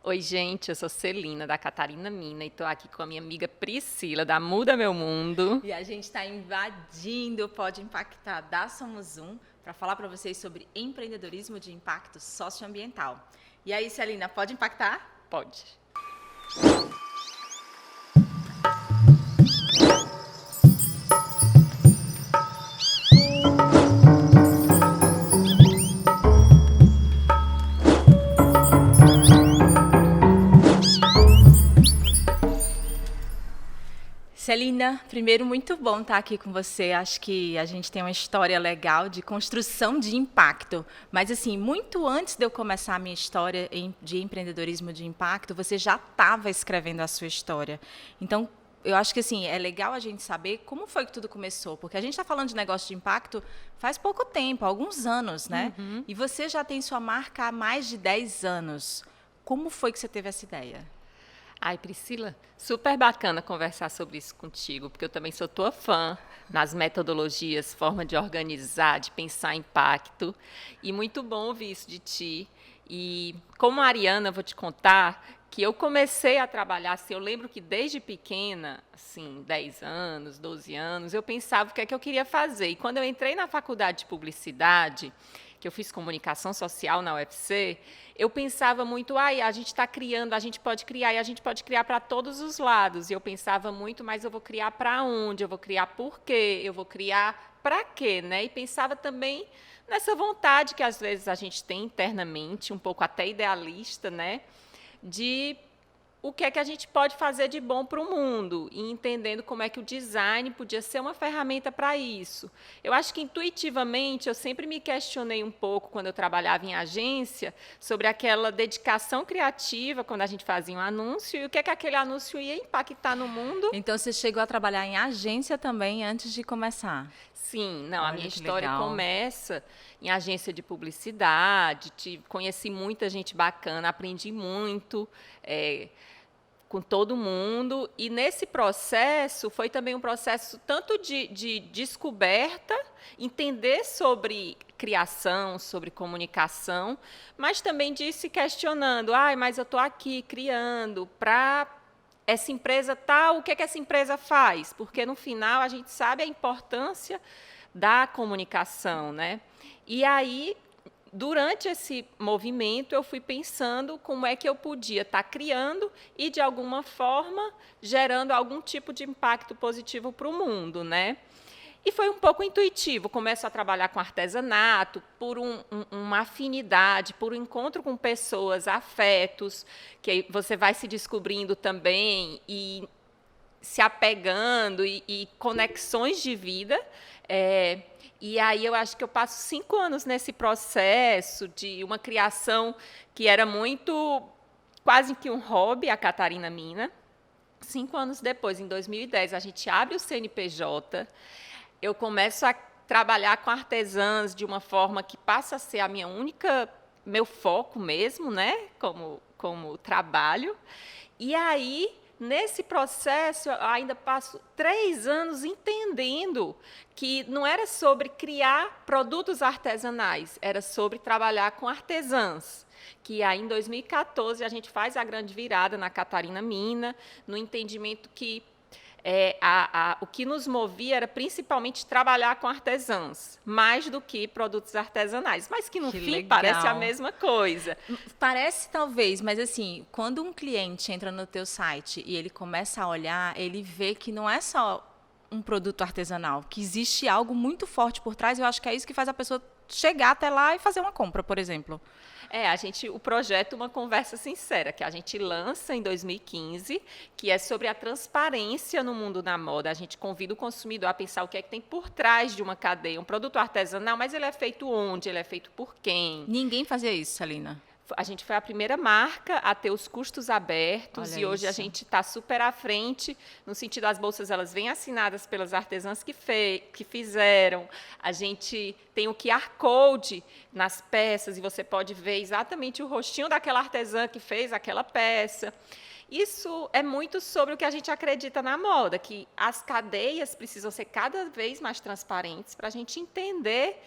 Oi, gente, eu sou Celina, da Catarina Mina, e estou aqui com a minha amiga Priscila, da Muda Meu Mundo. E a gente está invadindo o Pode Impactar da Somos Um para falar para vocês sobre empreendedorismo de impacto socioambiental. E aí, Celina, pode impactar? Pode. Celina, primeiro, muito bom estar aqui com você. Acho que a gente tem uma história legal de construção de impacto. Mas, assim, muito antes de eu começar a minha história de empreendedorismo de impacto, você já estava escrevendo a sua história. Então, eu acho que assim, é legal a gente saber como foi que tudo começou, porque a gente está falando de negócio de impacto faz pouco tempo, alguns anos, né? E você já tem sua marca há mais de 10 anos. Como foi que você teve essa ideia? Ai, Priscila, super bacana conversar sobre isso contigo, porque eu também sou tua fã nas metodologias, forma de organizar, de pensar impacto, e muito bom ouvir isso de ti. E como Ariana, eu vou te contar que eu comecei a trabalhar, assim, eu lembro que desde pequena, assim, 10 anos, 12 anos, eu pensava o que é que eu queria fazer. E quando eu entrei na faculdade de publicidade, que eu fiz comunicação social na UFC, eu pensava muito, a gente está criando, a gente pode criar, e a gente pode criar para todos os lados. E eu pensava muito, mas eu vou criar para onde? Eu vou criar por quê? Eu vou criar para quê? Né? E pensava também nessa vontade que às vezes a gente tem internamente, um pouco até idealista, né? De o que é que a gente pode fazer de bom para o mundo e entendendo como é que o design podia ser uma ferramenta para isso. Eu acho que intuitivamente eu sempre me questionei um pouco quando eu trabalhava em agência sobre aquela dedicação criativa quando a gente fazia um anúncio e o que é que aquele anúncio ia impactar no mundo. Então, você chegou a trabalhar em agência também antes de começar? Sim, não, a minha Olha que história legal. começa em agência de publicidade, conheci muita gente bacana, aprendi muito, com todo mundo. E nesse processo, foi também um processo tanto de descoberta, entender sobre criação, sobre comunicação, mas também de se questionando, mas eu estou aqui criando para essa empresa tal, o que é que essa empresa faz? Porque no final a gente sabe a importância da comunicação, né? E aí, durante esse movimento, eu fui pensando como é que eu podia estar criando e, de alguma forma, gerando algum tipo de impacto positivo para o mundo, né? E foi um pouco intuitivo. Começo a trabalhar com artesanato, por uma afinidade, por um encontro com pessoas, afetos, que você vai se descobrindo também e se apegando e conexões de vida. E aí eu acho que eu passo 5 anos nesse processo de uma criação que era muito, quase que um hobby, a Catarina Mina. 5 anos depois, em 2010, a gente abre o CNPJ, eu começo a trabalhar com artesãs de uma forma que passa a ser a minha única, meu foco mesmo, né, como trabalho. E aí, nesse processo, eu ainda passo 3 anos entendendo que não era sobre criar produtos artesanais, era sobre trabalhar com artesãs. Que aí, em 2014, a gente faz a grande virada na Catarina Mina, no entendimento que o que nos movia era principalmente trabalhar com artesãs, mais do que produtos artesanais, mas que no Que fim parece a legal. mesma coisa. Parece talvez, mas assim, quando um cliente entra no teu site e ele começa a olhar, ele vê que não é só um produto artesanal, que existe algo muito forte por trás. Eu acho que é isso que faz a pessoa chegar até lá e fazer uma compra, por exemplo. O projeto Uma Conversa Sincera, que a gente lança em 2015, que é sobre a transparência no mundo da moda. A gente convida o consumidor a pensar o que é que tem por trás de uma cadeia, um produto artesanal, mas ele é feito onde? Ele é feito por quem? Ninguém fazia isso, Celina. A gente foi a primeira marca a ter os custos abertos Olha e hoje a isso. gente está super à frente, no sentido das bolsas elas vêm assinadas pelas artesãs que fizeram. A gente tem o QR Code nas peças e você pode ver exatamente o rostinho daquela artesã que fez aquela peça. Isso é muito sobre o que a gente acredita na moda, que as cadeias precisam ser cada vez mais transparentes para a gente entender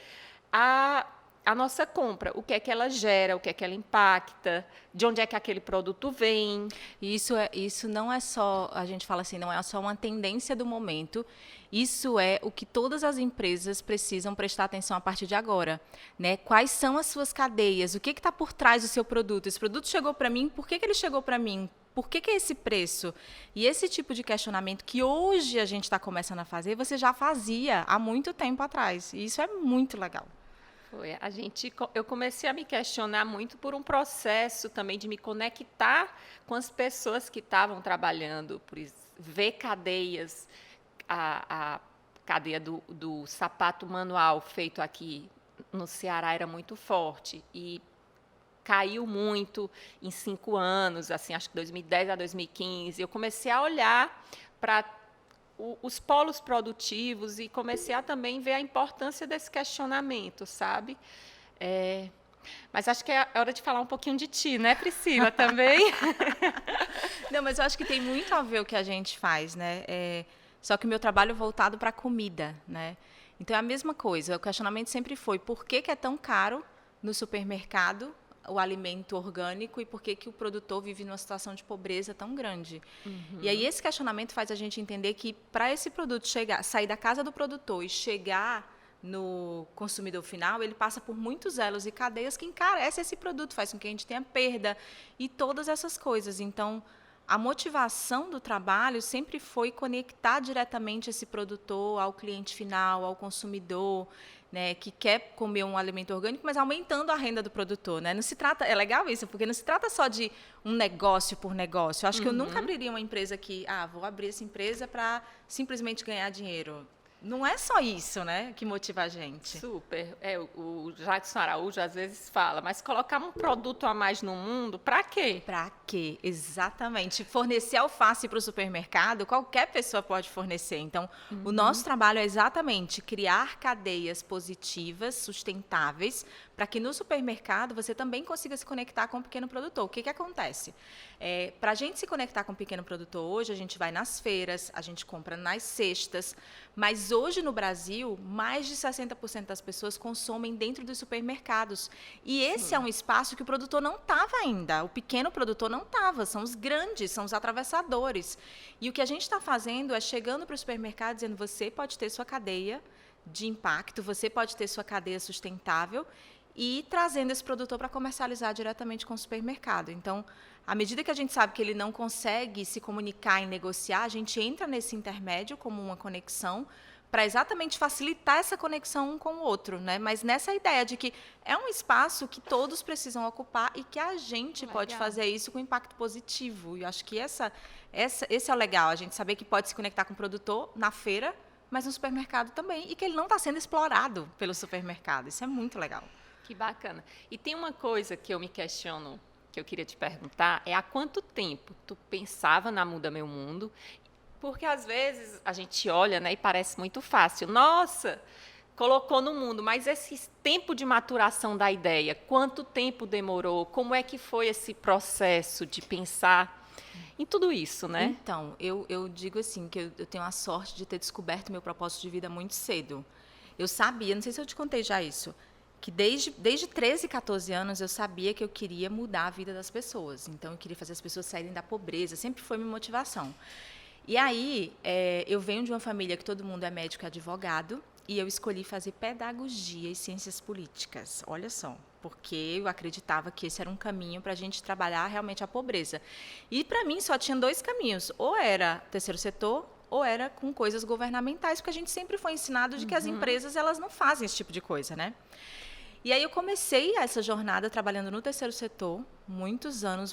a a nossa compra, o que é que ela gera, o que é que ela impacta, de onde é que aquele produto vem. Isso não é só, a gente fala assim, não é só uma tendência do momento, isso é o que todas as empresas precisam prestar atenção a partir de agora, né? Quais são as suas cadeias, o que está por trás do seu produto? Esse produto chegou para mim, por que ele chegou para mim? Por que é esse preço? E esse tipo de questionamento que hoje a gente está começando a fazer, você já fazia há muito tempo atrás, e isso é muito legal. Foi, eu comecei a me questionar muito por um processo também de me conectar com as pessoas que estavam trabalhando, ver cadeias, a cadeia do sapato manual feito aqui no Ceará era muito forte e caiu muito em 5 anos, assim, acho que 2010 a 2015. Eu comecei a olhar para os polos produtivos e comecei a também ver a importância desse questionamento, sabe? Mas acho que é hora de falar um pouquinho de ti, né, Priscila, também? Não, mas eu acho que tem muito a ver o que a gente faz, né? Só que o meu trabalho é voltado para a comida, né? Então é a mesma coisa. O questionamento sempre foi: por que é tão caro no supermercado o alimento orgânico e por que o produtor vive numa situação de pobreza tão grande? E aí esse questionamento faz a gente entender que para esse produto sair da casa do produtor e chegar no consumidor final, ele passa por muitos elos e cadeias que encarecem esse produto, faz com que a gente tenha perda e todas essas coisas. Então, a motivação do trabalho sempre foi conectar diretamente esse produtor ao cliente final, ao consumidor, né, que quer comer um alimento orgânico, mas aumentando a renda do produtor, né? Não se trata, é legal isso, porque não se trata só de um negócio por negócio. Eu acho que eu nunca abriria uma empresa que, vou abrir essa empresa para simplesmente ganhar dinheiro. Não é só isso, né, que motiva a gente. Super. O Jackson Araújo às vezes fala, mas colocar um produto a mais no mundo, para quê? Para quê? Exatamente. Fornecer alface para o supermercado, qualquer pessoa pode fornecer. Então, o nosso trabalho é exatamente criar cadeias positivas, sustentáveis, para que no supermercado você também consiga se conectar com o pequeno produtor. O que acontece? Para a gente se conectar com o pequeno produtor hoje, a gente vai nas feiras, a gente compra nas cestas, mas hoje no Brasil, mais de 60% das pessoas consomem dentro dos supermercados. E esse é um espaço que o produtor não estava ainda, o pequeno produtor não estava, são os grandes, são os atravessadores. E o que a gente está fazendo é chegando para o supermercado dizendo: você pode ter sua cadeia de impacto, você pode ter sua cadeia sustentável, e trazendo esse produtor para comercializar diretamente com o supermercado. Então, à medida que a gente sabe que ele não consegue se comunicar e negociar, a gente entra nesse intermédio como uma conexão para exatamente facilitar essa conexão um com o outro, né? Mas nessa ideia de que é um espaço que todos precisam ocupar e que a gente pode fazer isso com impacto positivo. E eu acho que esse é o legal, a gente saber que pode se conectar com o produtor na feira, mas no supermercado também, e que ele não está sendo explorado pelo supermercado. Isso é muito legal. Que bacana. E tem uma coisa que eu me questiono, que eu queria te perguntar, há quanto tempo tu pensava na Muda Meu Mundo? Porque às vezes a gente olha, né, e parece muito fácil. Nossa, colocou no mundo, mas esse tempo de maturação da ideia, quanto tempo demorou? Como é que foi esse processo de pensar em tudo isso, né? Então, eu digo assim, que eu tenho a sorte de ter descoberto meu propósito de vida muito cedo. Eu sabia, não sei se eu te contei já isso, que desde 13, 14 anos eu sabia que eu queria mudar a vida das pessoas. Então, eu queria fazer as pessoas saírem da pobreza, sempre foi minha motivação. E aí, eu venho de uma família que todo mundo é médico e advogado, e eu escolhi fazer pedagogia e ciências políticas. Olha só, porque eu acreditava que esse era um caminho para a gente trabalhar realmente a pobreza. E, para mim, só tinha 2 caminhos. Ou era terceiro setor, ou era com coisas governamentais, porque a gente sempre foi ensinado de que as empresas elas não fazem esse tipo de coisa, né? E aí eu comecei essa jornada trabalhando no terceiro setor, muitos anos.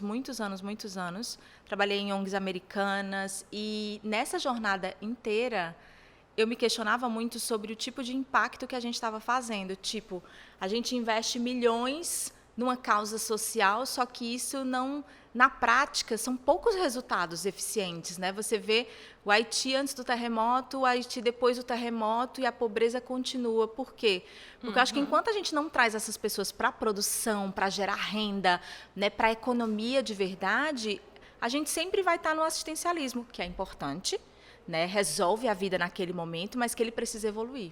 Trabalhei em ONGs americanas e nessa jornada inteira eu me questionava muito sobre o tipo de impacto que a gente estava fazendo. Tipo, a gente investe milhões numa causa social, só que isso não, na prática, são poucos resultados eficientes, né? Você vê o Haiti antes do terremoto, o Haiti depois do terremoto e a pobreza continua. Por quê? Porque eu acho que enquanto a gente não traz essas pessoas para a produção, para gerar renda, né, para a economia de verdade, a gente sempre vai estar no assistencialismo, que é importante, né? Resolve a vida naquele momento, mas que ele precisa evoluir.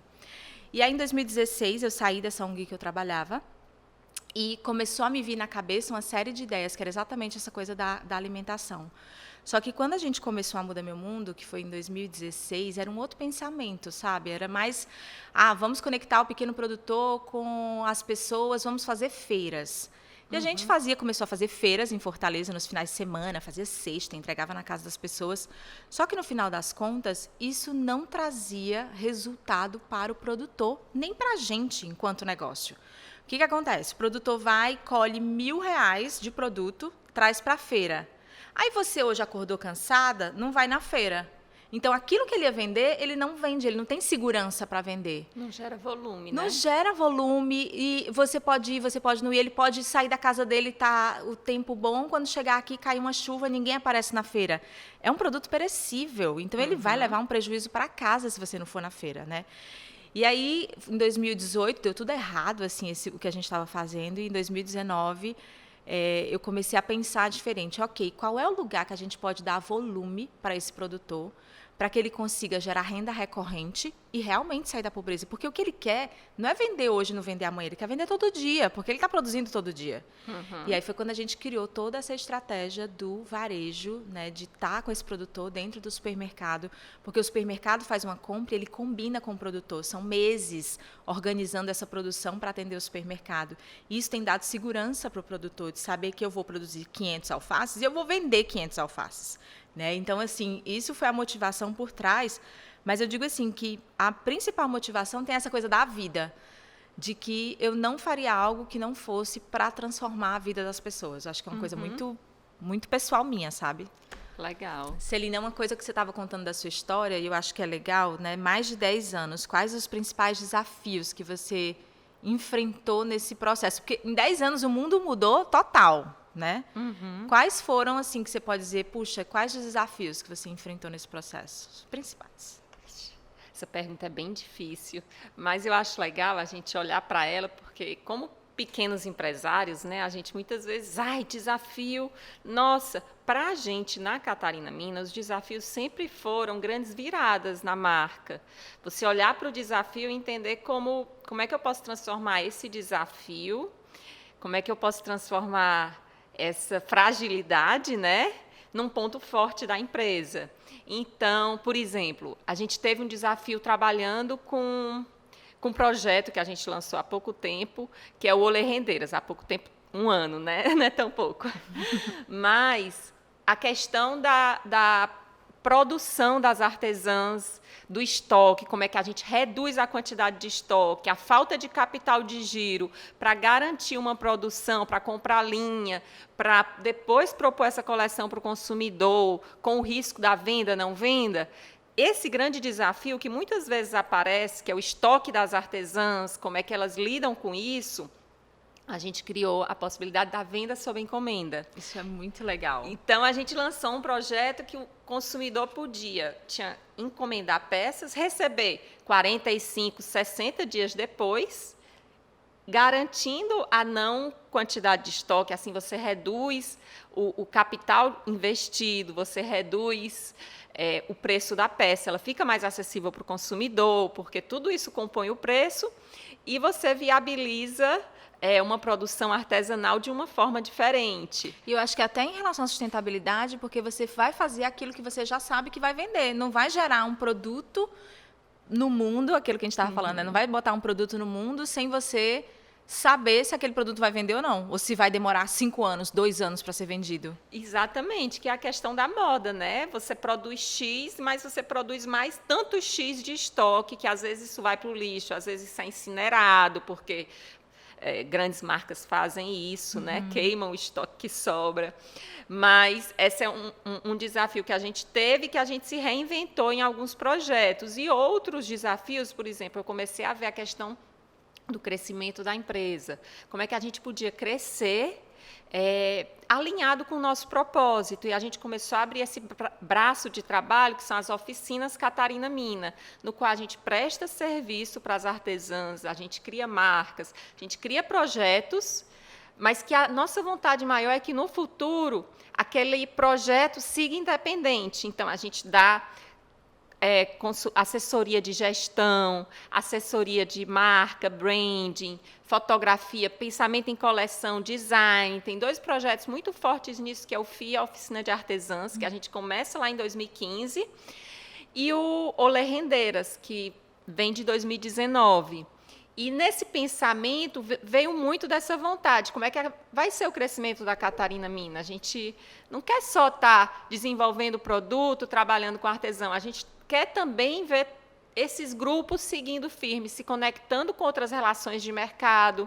E aí, em 2016, eu saí dessa ONG que eu trabalhava e começou a me vir na cabeça uma série de ideias, que era exatamente essa coisa da alimentação. Só que quando a gente começou a Muda Meu Mundo, que foi em 2016, era um outro pensamento, sabe? Era mais, vamos conectar o pequeno produtor com as pessoas, vamos fazer feiras. E a gente começou a fazer feiras em Fortaleza nos finais de semana, fazia cesta, entregava na casa das pessoas. Só que no final das contas, isso não trazia resultado para o produtor, nem para a gente enquanto negócio. O que acontece? O produtor vai, colhe R$1.000 de produto, traz para a feira. Aí você hoje acordou cansada, não vai na feira. Então, aquilo que ele ia vender, ele não vende, ele não tem segurança para vender. Não gera volume, né? Não gera volume e você pode ir, você pode não ir, ele pode sair da casa dele, tá o tempo bom, quando chegar aqui, cair uma chuva, ninguém aparece na feira. É um produto perecível, então ele vai levar um prejuízo para casa se você não for na feira, né? E aí, em 2018, deu tudo errado, assim, o que a gente estava fazendo, e em 2019... eu comecei a pensar diferente. Ok, qual é o lugar que a gente pode dar volume para esse produtor, para que ele consiga gerar renda recorrente e realmente sair da pobreza? Porque o que ele quer não é vender hoje e não vender amanhã, ele quer vender todo dia, porque ele está produzindo todo dia. E aí foi quando a gente criou toda essa estratégia do varejo, né, de estar com esse produtor dentro do supermercado, porque o supermercado faz uma compra e ele combina com o produtor. São meses organizando essa produção para atender o supermercado. E isso tem dado segurança para o produtor, de saber que eu vou produzir 500 alfaces e eu vou vender 500 alfaces. Né? Então, assim, isso foi a motivação por trás, mas eu digo assim, que a principal motivação tem essa coisa da vida, de que eu não faria algo que não fosse para transformar a vida das pessoas. Acho que é uma coisa muito, muito pessoal minha, sabe? Legal. Celina, uma coisa que você estava contando da sua história, e eu acho que é legal, né? Mais de 10 anos, quais os principais desafios que você enfrentou nesse processo? Porque em 10 anos o mundo mudou total. Né? Quais foram, assim, que você pode dizer, puxa, quais os desafios que você enfrentou nesse processo? Os principais. Essa pergunta é bem difícil, mas eu acho legal a gente olhar para ela, porque como pequenos empresários, né, a gente muitas vezes, desafio, nossa, para a gente na Catarina Minas, os desafios sempre foram grandes viradas na marca. Você olhar para o desafio e entender como é que eu posso transformar esse desafio, como é que eu posso transformar essa fragilidade, né, num ponto forte da empresa. Então, por exemplo, a gente teve um desafio trabalhando com um projeto que a gente lançou há pouco tempo, que é o Olê Rendeiras, há pouco tempo, 1 ano, né? Não é tão pouco. Mas a questão da produção das artesãs, do estoque, como é que a gente reduz a quantidade de estoque, a falta de capital de giro para garantir uma produção, para comprar linha, para depois propor essa coleção para o consumidor, com o risco da venda, não venda. Esse grande desafio que muitas vezes aparece, que é o estoque das artesãs, como é que elas lidam com isso, a gente criou a possibilidade da venda sob encomenda. Isso é muito legal. Então, a gente lançou um projeto que o consumidor tinha encomendar peças, receber 45, 60 dias depois, garantindo a não quantidade de estoque. Assim, você reduz o capital investido, você reduz o preço da peça, ela fica mais acessível para o consumidor, porque tudo isso compõe o preço, e você viabiliza uma produção artesanal de uma forma diferente. E eu acho que até em relação à sustentabilidade, porque você vai fazer aquilo que você já sabe que vai vender, não vai gerar um produto no mundo, aquilo que a gente estava falando, né? Não vai botar um produto no mundo sem você saber se aquele produto vai vender ou não, ou se vai demorar 5 anos, 2 anos para ser vendido. Exatamente, que é a questão da moda, né? Você produz X, mas você produz mais tanto X de estoque, que às vezes isso vai para o lixo, às vezes isso é incinerado, porque grandes marcas fazem isso, né? Queimam o estoque que sobra. Mas esse é um desafio que a gente teve, que a gente se reinventou em alguns projetos. E outros desafios, por exemplo, eu comecei a ver a questão do crescimento da empresa. Como é que a gente podia crescer alinhado com o nosso propósito. E a gente começou a abrir esse braço de trabalho, que são as oficinas Catarina Mina, no qual a gente presta serviço para as artesãs, a gente cria marcas, a gente cria projetos, mas que a nossa vontade maior é que, no futuro, aquele projeto siga independente. Então, a gente dá assessoria de gestão, assessoria de marca, branding, fotografia, pensamento em coleção, design. Tem 2 projetos muito fortes nisso, que é o FIA, a Oficina de Artesãs, que a gente começa lá em 2015, e o Olê Rendeiras, que vem de 2019. E nesse pensamento veio muito dessa vontade. Como é que vai ser o crescimento da Catarina Mina? A gente não quer só estar desenvolvendo o produto, trabalhando com artesão. A gente quer também ver esses grupos seguindo firme, se conectando com outras relações de mercado.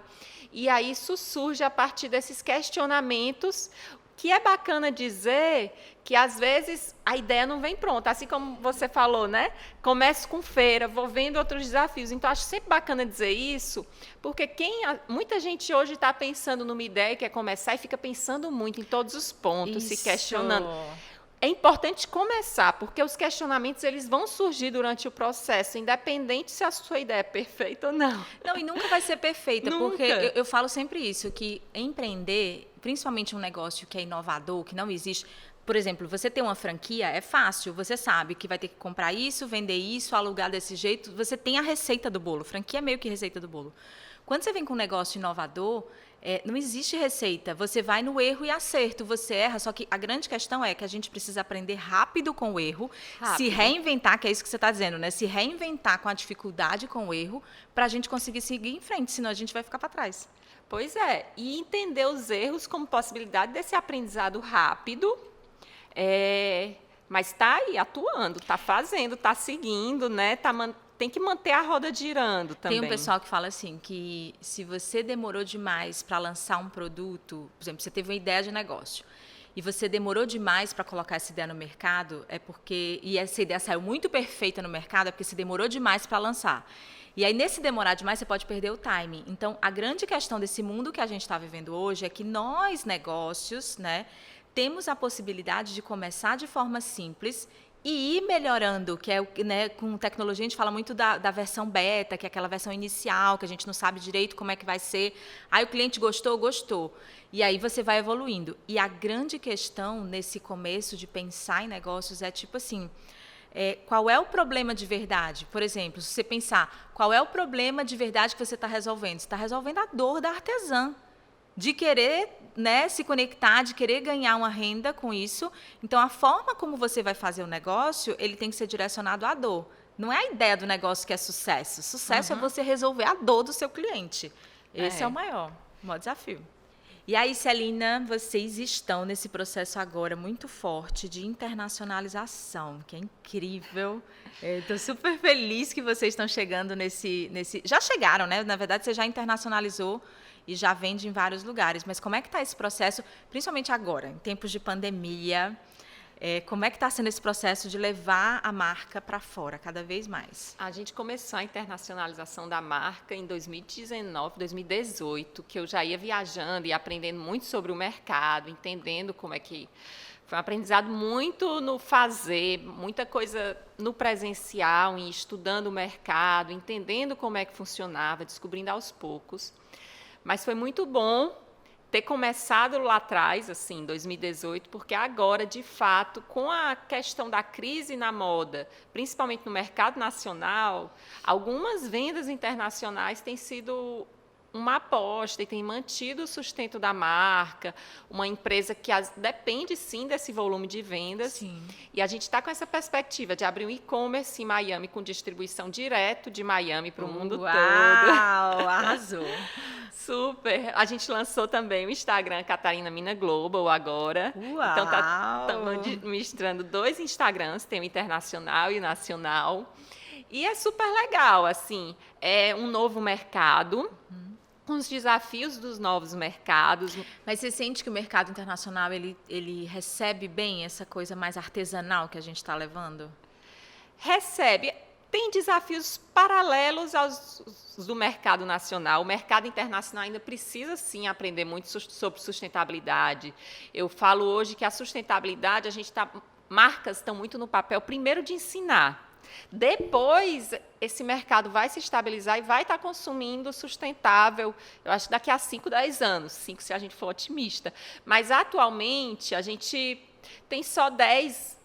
E aí isso surge a partir desses questionamentos, que é bacana dizer que, às vezes, a ideia não vem pronta. Assim como você falou, né? Começo com feira, vou vendo outros desafios. Então, acho sempre bacana dizer isso, porque muita gente hoje está pensando numa ideia, quer começar, e fica pensando muito em todos os pontos, se questionando. É importante começar, porque os questionamentos eles vão surgir durante o processo, independente se a sua ideia é perfeita ou não. Não, e nunca vai ser perfeita, Nunca. porque eu falo sempre isso, que empreender, principalmente um negócio que é inovador, que não existe. Por exemplo, você ter uma franquia é fácil, você sabe que vai ter que comprar isso, vender isso, alugar desse jeito, você tem a receita do bolo. Franquia é meio que receita do bolo. Quando você vem com um negócio inovador, não existe receita. Você vai no erro e acerto, você erra. Só que a grande questão é que a gente precisa aprender rápido com o erro, se reinventar, que é isso que você está dizendo, né? Se reinventar com a dificuldade com o erro, para a gente conseguir seguir em frente, senão a gente vai ficar para trás. Pois é, e entender os erros como possibilidade desse aprendizado rápido, mas está aí atuando, está fazendo, está seguindo, né? Tem que manter a roda girando também. Tem um pessoal que fala assim, que se você demorou demais para lançar um produto, por exemplo, você teve uma ideia de negócio, e você demorou demais para colocar essa ideia no mercado, e essa ideia saiu muito perfeita no mercado, é porque você demorou demais para lançar. E aí, nesse demorar demais, você pode perder o timing. Então, a grande questão desse mundo que a gente está vivendo hoje é que nós, negócios, né, temos a possibilidade de começar de forma simples e ir melhorando, que é, né, com tecnologia a gente fala muito da versão beta, que é aquela versão inicial, que a gente não sabe direito como é que vai ser. Aí o cliente gostou. E aí você vai evoluindo. E a grande questão nesse começo de pensar em negócios é tipo assim, qual é o problema de verdade? Por exemplo, se você pensar, qual é o problema de verdade que você está resolvendo? Você está resolvendo a dor da artesã, de querer, né, se conectar, de querer ganhar uma renda com isso. Então, a forma como você vai fazer o negócio, ele tem que ser direcionado à dor. Não é a ideia do negócio que é sucesso. Sucesso é você resolver a dor do seu cliente. Esse é o maior desafio. E aí, Celina, vocês estão nesse processo agora muito forte de internacionalização, que é incrível. Estou super feliz que vocês estão chegando nesse... Já chegaram, né? Na verdade, você já internacionalizou e já vende em vários lugares. Mas como é que está esse processo, principalmente agora, em tempos de pandemia? Como é que está sendo esse processo de levar a marca para fora, cada vez mais? A gente começou a internacionalização da marca em 2019, 2018, que eu já ia viajando e aprendendo muito sobre o mercado, entendendo como é que... Foi um aprendizado muito no fazer, muita coisa no presencial, em estudando o mercado, entendendo como é que funcionava, descobrindo aos poucos. Mas foi muito bom ter começado lá atrás, assim, em 2018, porque agora, de fato, com a questão da crise na moda, principalmente no mercado nacional, algumas vendas internacionais têm sido uma aposta e tem mantido o sustento da marca, uma empresa que depende, sim, desse volume de vendas. Sim. E a gente está com essa perspectiva de abrir um e-commerce em Miami com distribuição direto de Miami para o mundo todo. Uau, arrasou! Super! A gente lançou também o Instagram Catarina Mina Global agora. Uau! Então, estamos administrando 2 Instagrams, tem o internacional e o nacional. E é super legal, assim, é um novo mercado, com os desafios dos novos mercados. Mas você sente que o mercado internacional, ele recebe bem essa coisa mais artesanal que a gente está levando? Recebe. Tem desafios paralelos aos do mercado nacional. O mercado internacional ainda precisa, sim, aprender muito sobre sustentabilidade. Eu falo hoje que a sustentabilidade, marcas estão muito no papel, primeiro, de ensinar. Depois, esse mercado vai se estabilizar e vai estar consumindo sustentável, eu acho, daqui a 5, 10 anos, 5 se a gente for otimista. Mas, atualmente, a gente tem só 10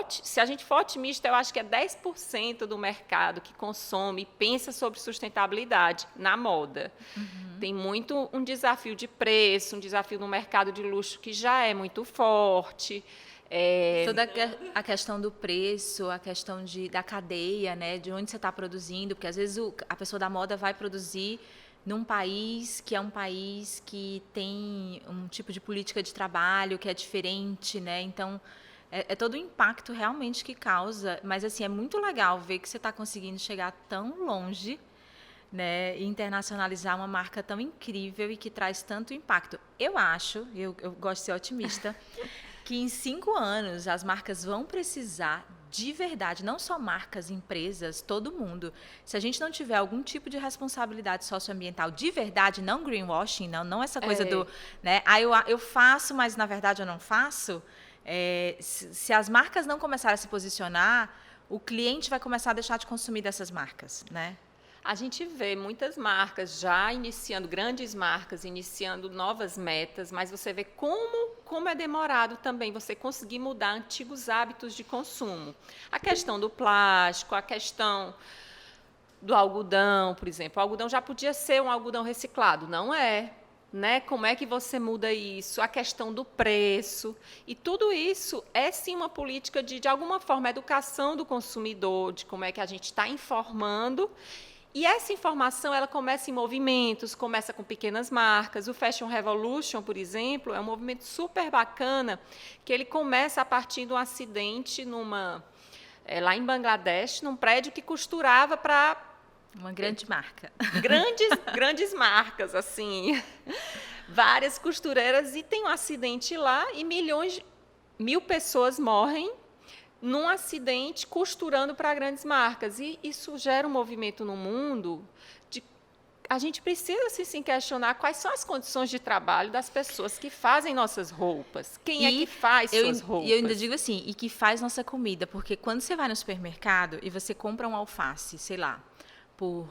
se a gente for otimista, eu acho que é 10% do mercado que consome e pensa sobre sustentabilidade na moda. Tem muito um desafio de preço, um desafio no mercado de luxo que já é muito forte. Toda a questão do preço, a questão da cadeia, né, de onde você está produzindo, porque às vezes a pessoa da moda vai produzir num país que é um país que tem um tipo de política de trabalho que é diferente, né? Então, é todo o impacto realmente que causa. Mas, assim, é muito legal ver que você está conseguindo chegar tão longe, né? E internacionalizar uma marca tão incrível e que traz tanto impacto. Eu acho, eu gosto de ser otimista, que em 5 anos as marcas vão precisar de verdade, não só marcas, empresas, todo mundo. Se a gente não tiver algum tipo de responsabilidade socioambiental de verdade, não greenwashing, não essa coisa do, né, eu faço, mas na verdade eu não faço. Se as marcas não começarem a se posicionar, o cliente vai começar a deixar de consumir dessas marcas, né? A gente vê muitas marcas já iniciando, grandes marcas iniciando novas metas, mas você vê como é demorado também você conseguir mudar antigos hábitos de consumo. A questão do plástico, a questão do algodão, por exemplo. O algodão já podia ser um algodão reciclado, não é? Né? Como é que você muda isso? A questão do preço. E tudo isso é, sim, uma política de alguma forma, educação do consumidor, de como é que a gente está informando. E essa informação, ela começa em movimentos, começa com pequenas marcas. O Fashion Revolution, por exemplo, é um movimento super bacana, que ele começa a partir de um acidente lá em Bangladesh, num prédio que costurava para... Uma grande marca. Grandes marcas, assim. Várias costureiras, e tem um acidente lá e 1.000 pessoas morrem num acidente costurando para grandes marcas. E isso gera um movimento no mundo de a gente precisa se questionar quais são as condições de trabalho das pessoas que fazem nossas roupas. Quem é que faz suas roupas? E eu ainda digo assim, e que faz nossa comida, porque quando você vai no supermercado e você compra um alface, sei lá, por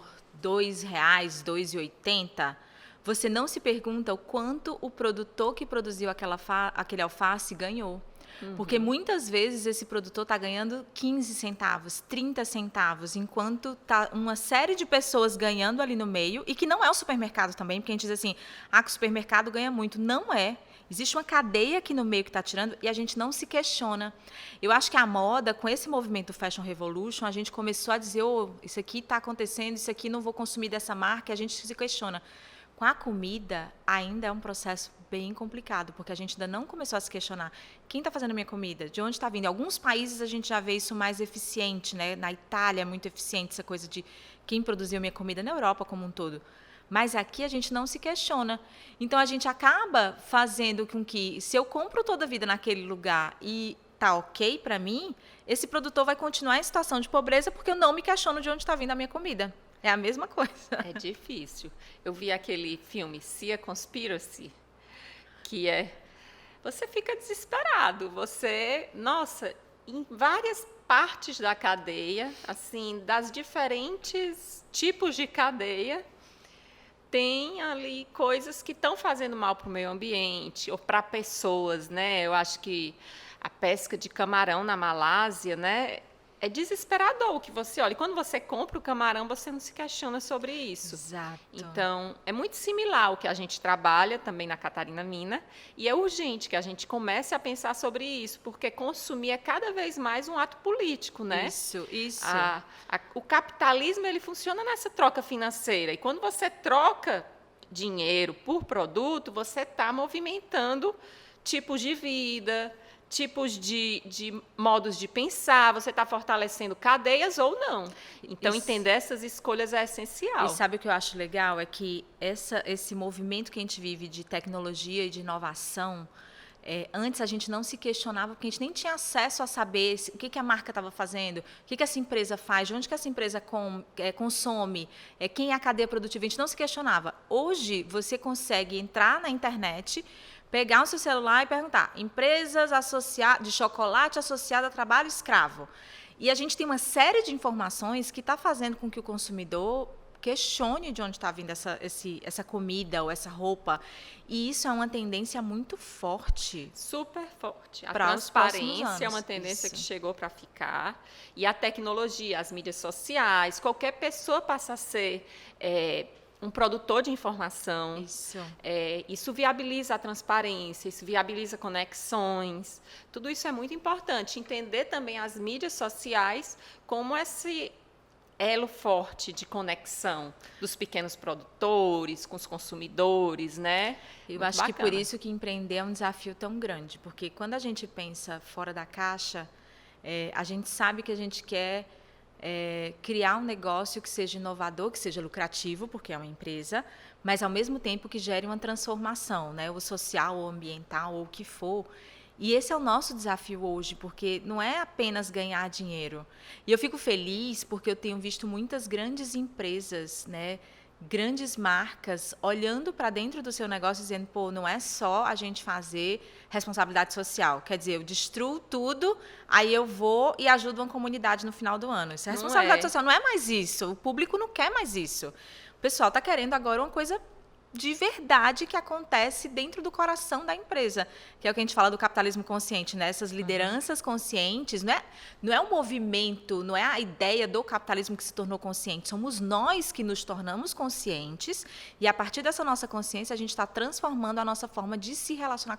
R$2, R$2,80, você não se pergunta o quanto o produtor que produziu aquele alface ganhou. Porque muitas vezes esse produtor está ganhando 15 centavos, 30 centavos, enquanto está uma série de pessoas ganhando ali no meio, e que não é o supermercado também, porque a gente diz assim, que o supermercado ganha muito. Não é. Existe uma cadeia aqui no meio que está tirando e a gente não se questiona. Eu acho que a moda, com esse movimento Fashion Revolution, a gente começou a dizer, isso aqui está acontecendo, isso aqui não vou consumir dessa marca, e a gente se questiona. Com a comida, ainda é um processo bem complicado, porque a gente ainda não começou a se questionar. Quem está fazendo a minha comida? De onde está vindo? Em alguns países a gente já vê isso mais eficiente, né? Na Itália é muito eficiente essa coisa de quem produziu a minha comida, na Europa como um todo. Mas aqui a gente não se questiona. Então, a gente acaba fazendo com que, se eu compro toda a vida naquele lugar e está ok para mim, esse produtor vai continuar em situação de pobreza porque eu não me questiono de onde está vindo a minha comida. É a mesma coisa. É difícil. Eu vi aquele filme Seaconspiracy, que você fica desesperado. Nossa, em várias partes da cadeia, assim, das diferentes tipos de cadeia, tem ali coisas que estão fazendo mal para o meio ambiente ou para pessoas, né? Eu acho que a pesca de camarão na Malásia, né? É desesperador o que você olha. E quando você compra o camarão, você não se questiona sobre isso. Exato. Então, é muito similar ao que a gente trabalha também na Catarina Mina. E é urgente que a gente comece a pensar sobre isso, porque consumir é cada vez mais um ato político, né? Isso. O capitalismo, ele funciona nessa troca financeira. E quando você troca dinheiro por produto, você está movimentando tipos de vida, tipos de modos de pensar, você está fortalecendo cadeias ou não. Então, entender essas escolhas é essencial. E sabe o que eu acho legal? É que esse movimento que a gente vive de tecnologia e de inovação, antes a gente não se questionava, porque a gente nem tinha acesso a saber o que a marca estava fazendo, o que essa empresa faz, de onde que essa empresa consome, quem é a cadeia produtiva, a gente não se questionava. Hoje, você consegue entrar na internet, pegar o seu celular e perguntar, empresas de chocolate associada a trabalho escravo. E a gente tem uma série de informações que está fazendo com que o consumidor questione de onde está vindo essa comida ou essa roupa. E isso é uma tendência muito forte. Super forte. A Para os próximos transparência é uma anos. tendência Isso. que chegou para ficar. E a tecnologia, as mídias sociais, qualquer pessoa passa a ser um produtor de informação. Isso. Isso viabiliza a transparência, isso viabiliza conexões. Tudo isso é muito importante. Entender também as mídias sociais como esse elo forte de conexão dos pequenos produtores com os consumidores, né? Eu Muito acho que por bacana. isso que empreender é um desafio tão grande, porque quando a gente pensa fora da caixa, a gente sabe que a gente quer criar um negócio que seja inovador, que seja lucrativo, porque é uma empresa, mas ao mesmo tempo que gere uma transformação, né? O social, o ambiental, ou o que for. E esse é o nosso desafio hoje, porque não é apenas ganhar dinheiro. E eu fico feliz porque eu tenho visto muitas grandes empresas, né, grandes marcas, olhando para dentro do seu negócio e dizendo, pô, não é só a gente fazer responsabilidade social. Quer dizer, eu destruo tudo, aí eu vou e ajudo uma comunidade no final do ano. Isso é Não responsabilidade é. social, não é mais isso. O público não quer mais isso. O pessoal está querendo agora uma coisa de verdade que acontece dentro do coração da empresa, que é o que a gente fala do capitalismo consciente, né? Essas lideranças conscientes, não é um movimento, não é a ideia do capitalismo que se tornou consciente, somos nós que nos tornamos conscientes e a partir dessa nossa consciência a gente está transformando a nossa forma de se relacionar,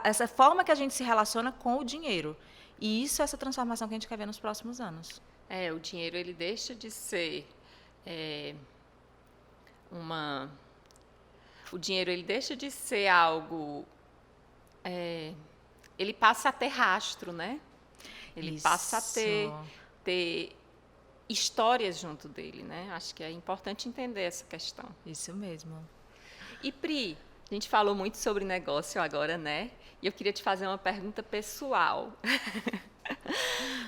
essa forma que a gente se relaciona com o dinheiro. E isso é essa transformação que a gente quer ver nos próximos anos. O dinheiro ele deixa de ser o dinheiro ele deixa de ser algo, ele passa a ter rastro, né? Ele passa a ter histórias junto dele, né? Acho que é importante entender essa questão. Isso mesmo. E Pri, a gente falou muito sobre negócio agora, né? E eu queria te fazer uma pergunta pessoal.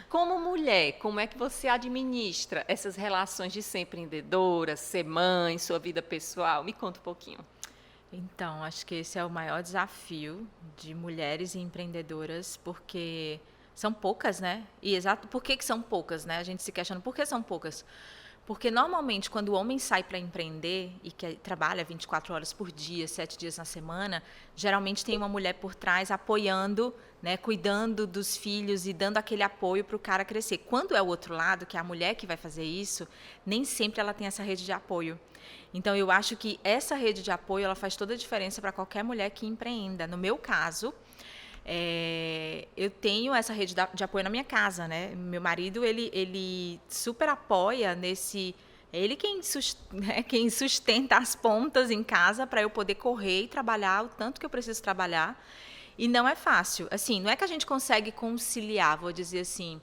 Como mulher, como é que você administra essas relações de ser empreendedora, ser mãe, sua vida pessoal? Me conta um pouquinho. Então, acho que esse é o maior desafio de mulheres empreendedoras, porque são poucas, né? E exato, por que são poucas, né? A gente se questiona, por que são poucas? Porque normalmente quando o homem sai para empreender e que trabalha 24 horas por dia, 7 dias na semana, geralmente tem uma mulher por trás apoiando, né, cuidando dos filhos e dando aquele apoio para o cara crescer. Quando é o outro lado, que é a mulher que vai fazer isso, nem sempre ela tem essa rede de apoio. Então eu acho que essa rede de apoio ela faz toda a diferença para qualquer mulher que empreenda. No meu caso, eu tenho essa rede de apoio na minha casa, né? Meu marido, ele super apoia nesse... Ele quem sustenta as pontas em casa para eu poder correr e trabalhar o tanto que eu preciso trabalhar. E não é fácil. Assim, não é que a gente consegue conciliar, vou dizer assim,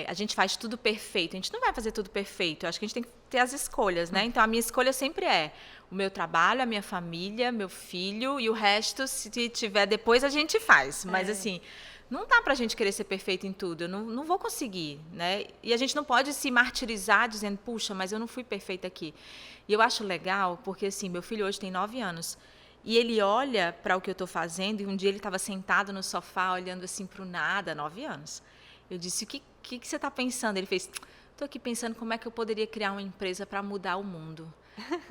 a gente faz tudo perfeito. A gente não vai fazer tudo perfeito. Eu acho que a gente tem que ter as escolhas, né? Então, a minha escolha sempre é o meu trabalho, a minha família, meu filho e o resto, se tiver depois, a gente faz. Mas, assim, não dá pra gente querer ser perfeito em tudo. Eu não vou conseguir, né? E a gente não pode se martirizar dizendo, puxa, mas eu não fui perfeita aqui. E eu acho legal porque, assim, meu filho hoje tem 9 anos. E ele olha para o que eu estou fazendo, e um dia ele estava sentado no sofá, olhando assim para o nada, 9 anos. Eu disse, o que você está pensando? Ele fez, estou aqui pensando como é que eu poderia criar uma empresa para mudar o mundo.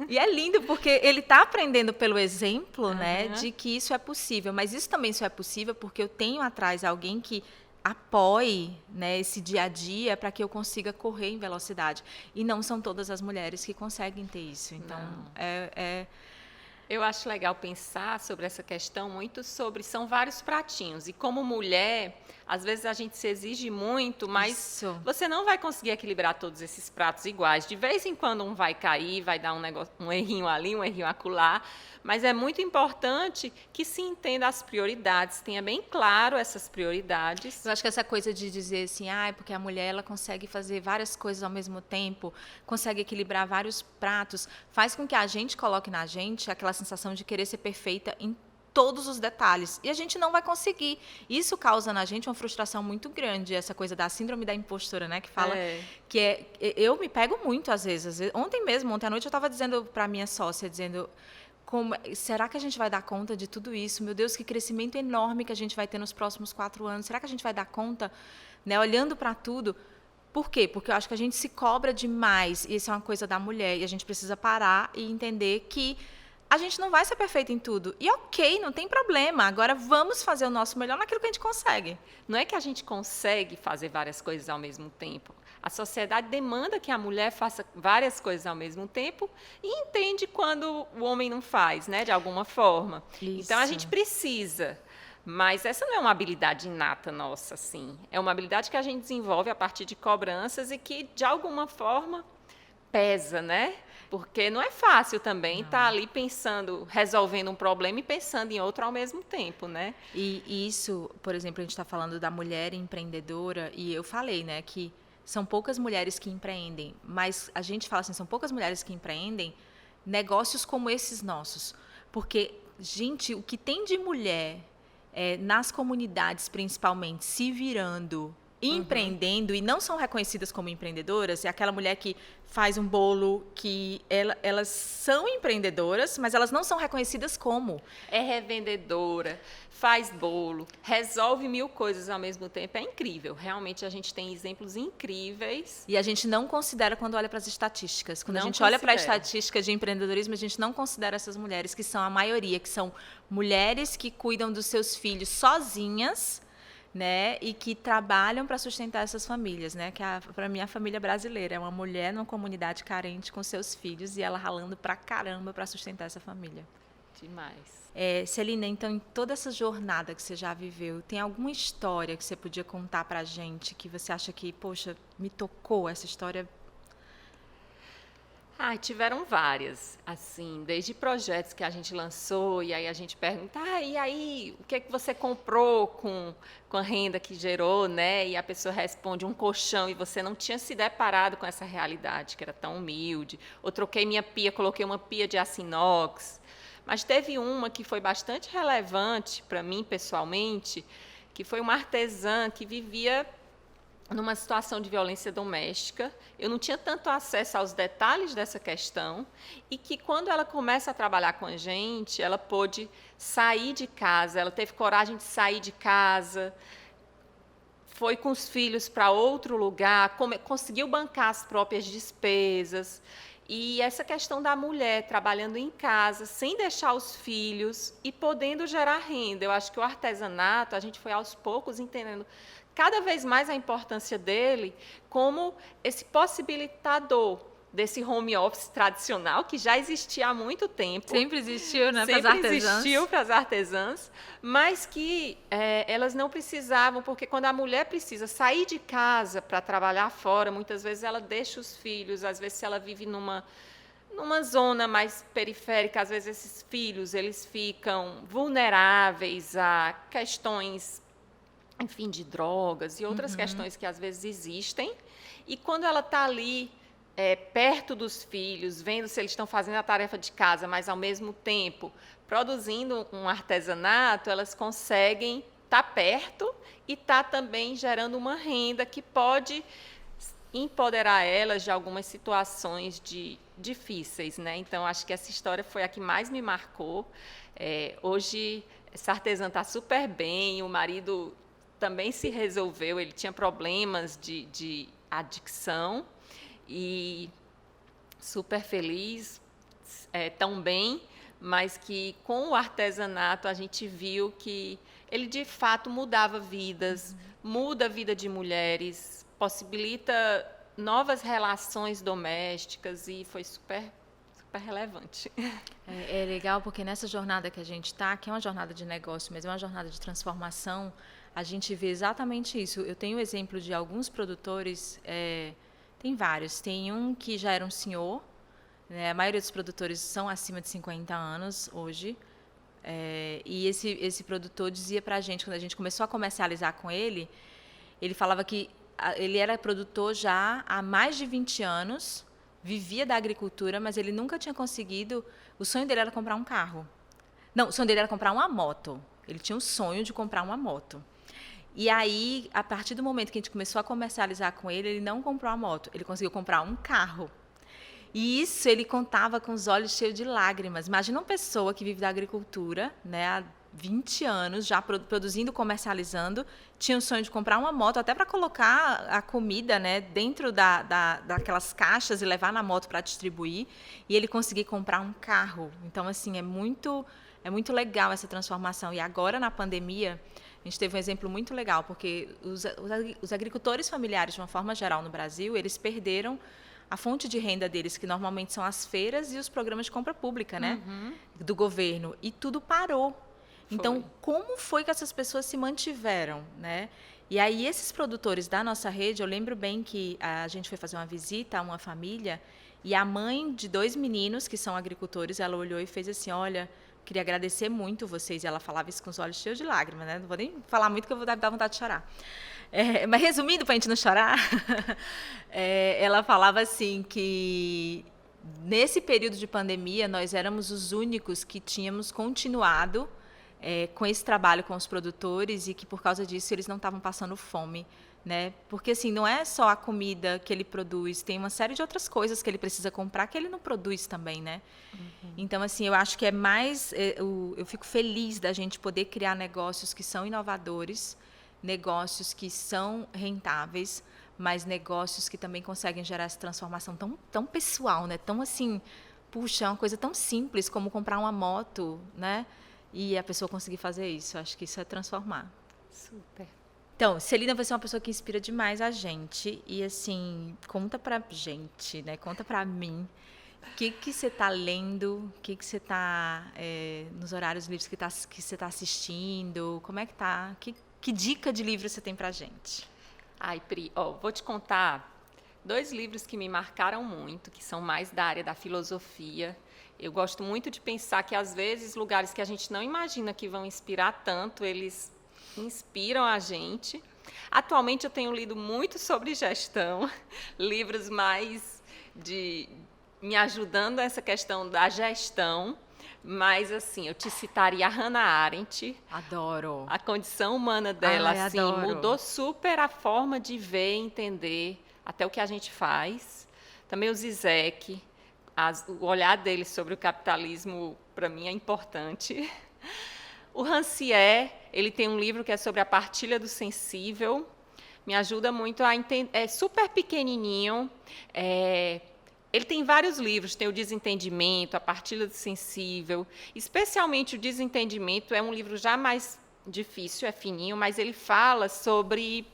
E é lindo, porque ele está aprendendo pelo exemplo, né, de que isso é possível. Mas isso também só é possível porque eu tenho atrás alguém que apoie, né, esse dia a dia para que eu consiga correr em velocidade. E não são todas as mulheres que conseguem ter isso. Então, Eu acho legal pensar sobre essa questão muito são vários pratinhos. E como mulher, às vezes a gente se exige muito, mas você não vai conseguir equilibrar todos esses pratos iguais. De vez em quando um vai cair, vai dar um errinho ali, um errinho acolá. Mas é muito importante que se entenda as prioridades, tenha bem claro essas prioridades. Eu acho que essa coisa de dizer assim, porque a mulher ela consegue fazer várias coisas ao mesmo tempo, consegue equilibrar vários pratos, faz com que a gente coloque na gente aquela sensação de querer ser perfeita em todos os detalhes. E a gente não vai conseguir. Isso causa na gente uma frustração muito grande, essa coisa da síndrome da impostora, né? Que fala que eu me pego muito às vezes. Ontem à noite, eu estava dizendo para minha sócia, dizendo... será que a gente vai dar conta de tudo isso? Meu Deus, que crescimento enorme que a gente vai ter nos próximos 4 anos. Será que a gente vai dar conta, né, olhando para tudo? Por quê? Porque eu acho que a gente se cobra demais, e isso é uma coisa da mulher, e a gente precisa parar e entender que a gente não vai ser perfeita em tudo. E ok, não tem problema. Agora vamos fazer o nosso melhor naquilo que a gente consegue. Não é que a gente consegue fazer várias coisas ao mesmo tempo. A sociedade demanda que a mulher faça várias coisas ao mesmo tempo e entende quando o homem não faz, né, de alguma forma. Isso. Então a gente precisa. Mas essa não é uma habilidade inata nossa, assim. É uma habilidade que a gente desenvolve a partir de cobranças e que, de alguma forma, pesa, né? Porque não é fácil também estar ali pensando, resolvendo um problema e pensando em outro ao mesmo tempo, né? E isso, por exemplo, a gente está falando da mulher empreendedora, e eu falei, né, que são poucas mulheres que empreendem, mas a gente fala assim, são poucas mulheres que empreendem negócios como esses nossos. Porque, gente, o que tem de mulher nas comunidades, principalmente, se virando, empreendendo, e não são reconhecidas como empreendedoras, é aquela mulher que faz um bolo, que elas são empreendedoras, mas elas não são reconhecidas como. É revendedora, faz bolo, resolve 1000 coisas ao mesmo tempo. É incrível. Realmente a gente tem exemplos incríveis. E a gente não considera quando olha para as estatísticas. Quando Não a gente olha para a considera. estatística de empreendedorismo, a gente não considera essas mulheres, que são a maioria, que são mulheres que cuidam dos seus filhos sozinhas, né, e que trabalham para sustentar essas famílias, né, que para mim a família brasileira é uma mulher numa comunidade carente com seus filhos e ela ralando pra caramba para sustentar essa família. Demais. Celina, então, em toda essa jornada que você já viveu, tem alguma história que você podia contar pra gente que você acha que, poxa, me tocou essa história? Tiveram várias, assim, desde projetos que a gente lançou, e aí a gente pergunta, e aí, o que é que você comprou com a renda que gerou, né? E a pessoa responde, um colchão, e você não tinha se deparado com essa realidade, que era tão humilde. Ou troquei minha pia, coloquei uma pia de aço inox. Mas teve uma que foi bastante relevante para mim, pessoalmente, que foi uma artesã que vivia numa situação de violência doméstica. Eu não tinha tanto acesso aos detalhes dessa questão e que, quando ela começa a trabalhar com a gente, ela pôde sair de casa, ela teve coragem de sair de casa, foi com os filhos para outro lugar, conseguiu bancar as próprias despesas. E essa questão da mulher trabalhando em casa, sem deixar os filhos e podendo gerar renda. Eu acho que o artesanato, a gente foi aos poucos entendendo cada vez mais a importância dele como esse possibilitador desse home office tradicional, que já existia há muito tempo. Sempre existiu, né, para as artesãs. Sempre existiu para as artesãs, mas que elas não precisavam, porque quando a mulher precisa sair de casa para trabalhar fora, muitas vezes ela deixa os filhos, às vezes se ela vive numa zona mais periférica, às vezes esses filhos eles ficam vulneráveis a questões, enfim, de drogas e outras questões que às vezes existem. E quando ela está ali, perto dos filhos, vendo se eles estão fazendo a tarefa de casa, mas, ao mesmo tempo, produzindo um artesanato, elas conseguem estar perto e estar também gerando uma renda que pode empoderar elas de algumas situações difíceis, né? Então, acho que essa história foi a que mais me marcou. Hoje, essa artesã está super bem, o marido também se resolveu, ele tinha problemas de adicção e super feliz, tão bem, mas que com o artesanato a gente viu que ele de fato mudava vidas, muda a vida de mulheres, possibilita novas relações domésticas e foi super relevante. É legal porque nessa jornada que a gente está, que é uma jornada de negócio, mas é uma jornada de transformação, a gente vê exatamente isso. Eu tenho o exemplo de alguns produtores, tem vários. Tem um que já era um senhor, né? A maioria dos produtores são acima de 50 anos hoje. E esse produtor dizia para a gente, quando a gente começou a comercializar com ele, ele falava que ele era produtor já há mais de 20 anos, vivia da agricultura, mas ele nunca tinha conseguido. O sonho dele era comprar um carro. Não, o sonho dele era comprar uma moto. Ele tinha o sonho de comprar uma moto. E aí, a partir do momento que a gente começou a comercializar com ele, ele não comprou a moto, ele conseguiu comprar um carro. E isso ele contava com os olhos cheios de lágrimas. Imagina uma pessoa que vive da agricultura, né, há 20 anos já produzindo, comercializando, tinha o sonho de comprar uma moto, até para colocar a comida, né, dentro daquelas caixas e levar na moto para distribuir, e ele conseguir comprar um carro. Então, assim, é muito legal essa transformação. E agora, na pandemia, a gente teve um exemplo muito legal, porque os agricultores familiares, de uma forma geral, no Brasil, eles perderam a fonte de renda deles, que normalmente são as feiras e os programas de compra pública, né, do governo, e tudo parou. Então, como foi que essas pessoas se mantiveram, né? E aí, esses produtores da nossa rede, eu lembro bem que a gente foi fazer uma visita a uma família e a mãe de 2 meninos que são agricultores, ela olhou e fez assim, olha, queria agradecer muito vocês. E ela falava isso com os olhos cheios de lágrimas, né? Não vou nem falar muito que eu vou dar vontade de chorar. Mas resumindo, para a gente não chorar, ela falava assim que nesse período de pandemia nós éramos os únicos que tínhamos continuado com esse trabalho com os produtores e que por causa disso eles não estavam passando fome, né? Porque assim, não é só a comida que ele produz, tem uma série de outras coisas que ele precisa comprar que ele não produz também, né? Então, assim, eu acho que é mais... eu fico feliz da gente poder criar negócios que são inovadores, negócios que são rentáveis, mas negócios que também conseguem gerar essa transformação tão pessoal, né? Tão assim, puxa, é uma coisa tão simples como comprar uma moto, né? E a pessoa conseguir fazer isso. Acho que isso é transformar. Super. Então, Celina, você é uma pessoa que inspira demais a gente. E, assim, conta pra gente, né? Conta pra mim. O que você está lendo? O que você está... nos horários livres que você está assistindo? Como é que tá? Que dica de livro você tem pra gente? Ai, Pri, vou te contar 2 livros que me marcaram muito, que são mais da área da filosofia. Eu gosto muito de pensar que, às vezes, lugares que a gente não imagina que vão inspirar tanto, eles inspiram a gente. Atualmente, eu tenho lido muito sobre gestão, livros mais me ajudando nessa questão da gestão. Mas, assim, eu te citaria a Hannah Arendt. Adoro. A condição humana dela, assim, adoro. mudou super a forma de ver, entender até o que a gente faz. Também o Zizek. O olhar dele sobre o capitalismo, para mim, é importante. O Rancière, ele tem um livro que é sobre a partilha do sensível. Me ajuda muito a entender. É super pequenininho. Ele tem vários livros. Tem o Desentendimento, a partilha do sensível. Especialmente o Desentendimento é um livro já mais difícil, é fininho, mas ele fala sobre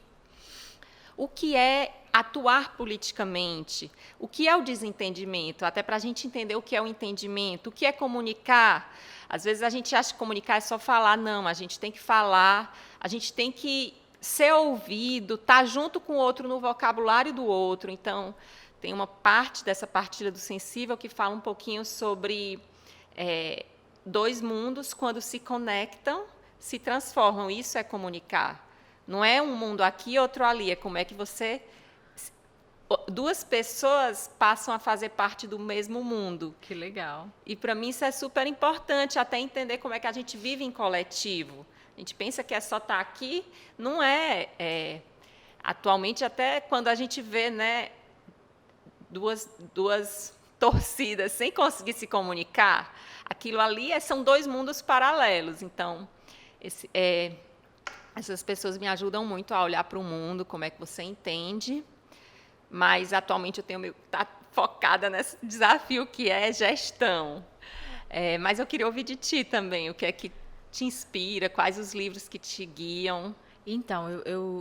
o que é atuar politicamente, o que é o desentendimento, até para a gente entender o que é o entendimento, o que é comunicar. Às vezes a gente acha que comunicar é só falar, não, a gente tem que falar, a gente tem que ser ouvido, estar junto com o outro no vocabulário do outro. Então, tem uma parte dessa partilha do sensível que fala um pouquinho sobre 2 mundos, quando se conectam, se transformam. Isso é comunicar. Não é um mundo aqui, outro ali, é como é que 2 pessoas passam a fazer parte do mesmo mundo. Que legal. E, para mim, isso é super importante, até entender como é que a gente vive em coletivo. A gente pensa que é só estar aqui, não é. Atualmente, até quando a gente vê, né, duas torcidas sem conseguir se comunicar, aquilo ali são 2 mundos paralelos. Então, essas pessoas me ajudam muito a olhar para o mundo, como é que você entende. Mas, atualmente, eu tenho tá focada nesse desafio que é gestão. Mas eu queria ouvir de ti também, o que é que te inspira, quais os livros que te guiam. Então,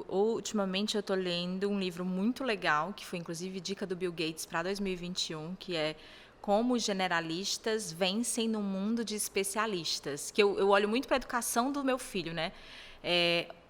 ultimamente eu estou lendo um livro muito legal, que foi inclusive dica do Bill Gates para 2021, que é Como os Generalistas Vencem no Mundo de Especialistas. Que eu olho muito para a educação do meu filho, né?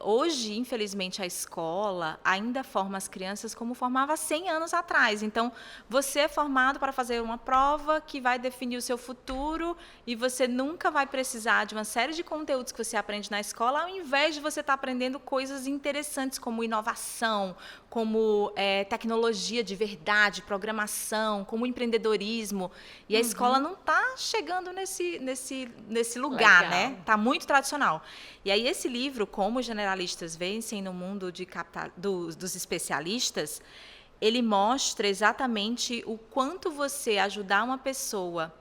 Hoje, infelizmente, a escola ainda forma as crianças como formava 100 anos atrás. Então, você é formado para fazer uma prova que vai definir o seu futuro e você nunca vai precisar de uma série de conteúdos que você aprende na escola, ao invés de você estar aprendendo coisas interessantes como inovação, como tecnologia de verdade, programação, como empreendedorismo. E a escola não está chegando nesse lugar, Legal. né? Está muito tradicional. E aí esse livro, Como os Generalistas Vencem no Mundo dos Especialistas, ele mostra exatamente o quanto você ajudar uma pessoa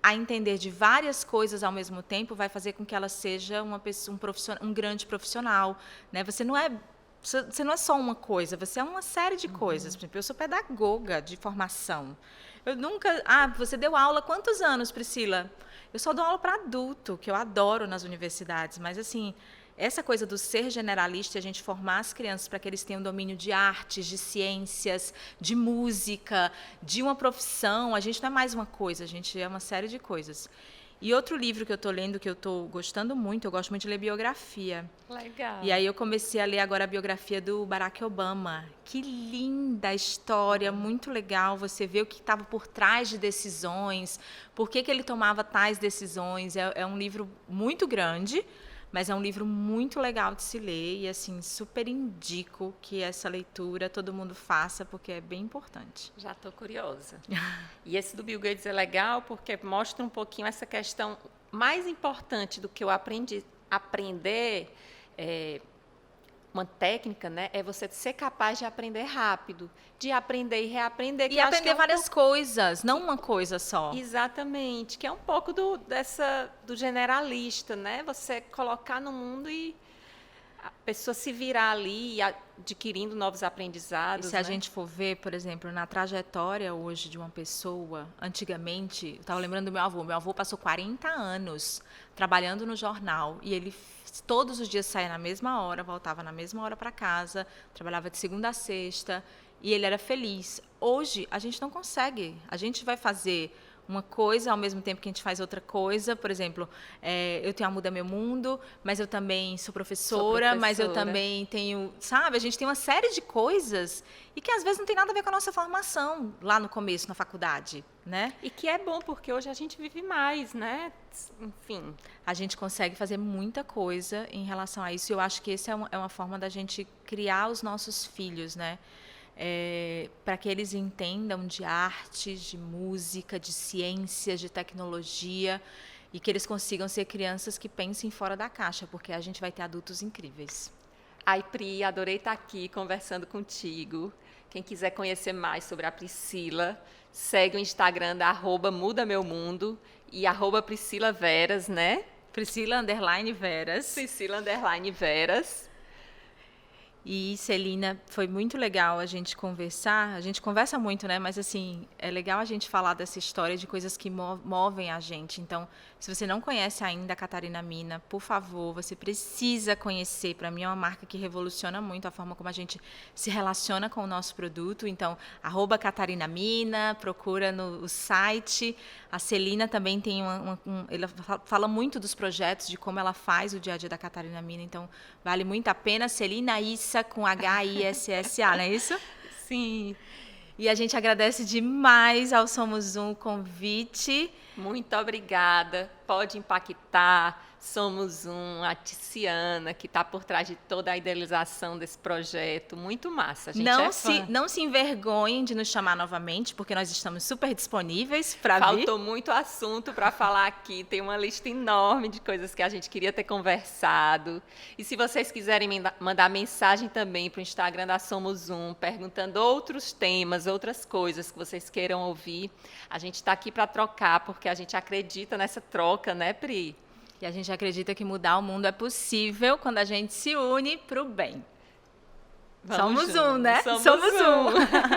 a entender de várias coisas ao mesmo tempo vai fazer com que ela seja uma pessoa, um grande profissional, né? Você não é só uma coisa, você é uma série de coisas. Por exemplo, eu sou pedagoga de formação. Eu nunca... você deu aula há quantos anos, Priscila? Eu só dou aula para adulto, que eu adoro nas universidades, mas assim, essa coisa do ser generalista, a gente formar as crianças para que eles tenham domínio de artes, de ciências, de música, de uma profissão, a gente não é mais uma coisa, a gente é uma série de coisas. E outro livro que eu estou lendo, que eu estou gostando muito, eu gosto muito de ler biografia. Legal. E aí eu comecei a ler agora a biografia do Barack Obama. Que linda história, muito legal você ver o que estava por trás de decisões, por que ele tomava tais decisões. É um livro muito grande, mas é um livro muito legal de se ler e, assim, super indico que essa leitura todo mundo faça, porque é bem importante. Já estou curiosa. E esse do Bill Gates é legal porque mostra um pouquinho essa questão mais importante do que eu aprender, uma técnica, né, é você ser capaz de aprender rápido, de aprender e reaprender. E aprender várias coisas, não uma coisa só. Exatamente, que é um pouco do generalista, né? Você colocar no mundo e a pessoa se virar ali, adquirindo novos aprendizados. E se a gente for ver, por exemplo, na trajetória hoje de uma pessoa, antigamente, eu estava lembrando do meu avô passou 40 anos trabalhando no jornal e ele todos os dias saía na mesma hora, voltava na mesma hora para casa, trabalhava de segunda a sexta e ele era feliz. Hoje, a gente não consegue. A gente vai fazer uma coisa ao mesmo tempo que a gente faz outra coisa. Por exemplo, eu tenho a Muda Meu Mundo, mas eu também sou professora, mas eu também tenho... Sabe? A gente tem uma série de coisas e que às vezes não tem nada a ver com a nossa formação lá no começo, na faculdade, né? E que é bom, porque hoje a gente vive mais, né? Enfim. A gente consegue fazer muita coisa em relação a isso. E eu acho que essa é uma forma da gente criar os nossos filhos, né? Para que eles entendam de arte, de música, de ciências, de tecnologia e que eles consigam ser crianças que pensem fora da caixa, porque a gente vai ter adultos incríveis. Ai, Pri, adorei estar aqui conversando contigo. Quem quiser conhecer mais sobre a Priscila, segue o Instagram da @mudaMeuMundo e @PriscilaVeras, né? Priscila_Veras. Priscila_Veras. E, Celina, foi muito legal a gente conversar. A gente conversa muito, né? Mas, assim, é legal a gente falar dessa história de coisas que movem a gente. Então, se você não conhece ainda a Catarina Mina, por favor, você precisa conhecer. Para mim, é uma marca que revoluciona muito a forma como a gente se relaciona com o nosso produto. Então, @Catarina Mina, procura no site. A Celina também tem ela fala muito dos projetos, de como ela faz o dia a dia da Catarina Mina. Então, vale muito a pena. Celina Issa, com HISSA, não é isso? Sim. E a gente agradece demais ao Somos Um o convite. Muito obrigada. Pode impactar. Somos a Tiziana, que está por trás de toda a idealização desse projeto. Muito massa. A gente não se envergonhem de nos chamar novamente, porque nós estamos super disponíveis para vir. Faltou muito assunto para falar aqui. Tem uma lista enorme de coisas que a gente queria ter conversado. E se vocês quiserem mandar mensagem também para o Instagram da Somos Um, perguntando outros temas, outras coisas que vocês queiram ouvir, a gente está aqui para trocar, porque a gente acredita nessa troca, né, Pri? E a gente acredita que mudar o mundo é possível quando a gente se une para o bem. Somos um, né? Somos um.